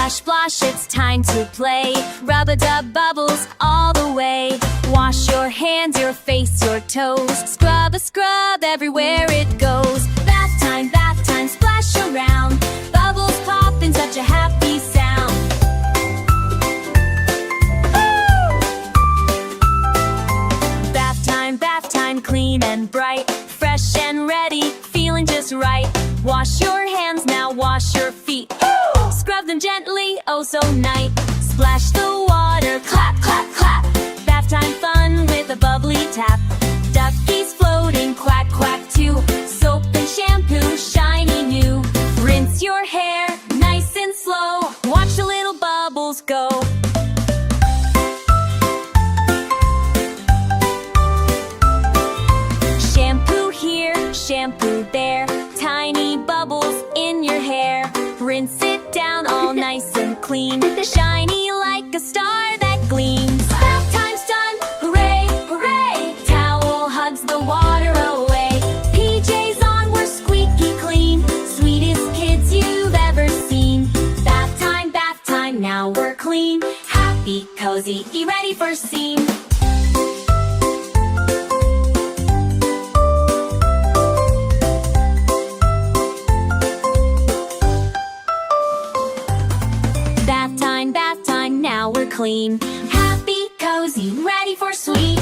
Splash, splash, it's time to play. Rub-a-dub bubbles all the way. Wash your hands, your face, your toes. Scrub a scrub everywhere it goes. Bath time, splash around. Bubbles pop in such a happy sound. Bath time, clean and bright. Fresh and ready, feeling just right. Wash your hands, now wash your feet. Scrub them gently, oh so nice. Splash the water, clap, clap, clap. Bath time fun with a bubbly tap. Duckies floating, quack, quack too. Soap and shampoo, shiny new. Rinse your hair, nice and slow. Watch the little bubbles go. Shampoo here, shampoo there. Tiny bubbles in your hair. Rinse it down all nice and clean. Shiny like a star that gleams. Bath time's done, hooray, hooray. Towel hugs the water away. PJs on, we're squeaky clean. Sweetest kids you've ever seen. Bath time, now we're clean. Happy, cozy, be ready for scene. Bath time, now we're clean. Happy, cozy, ready for sweet.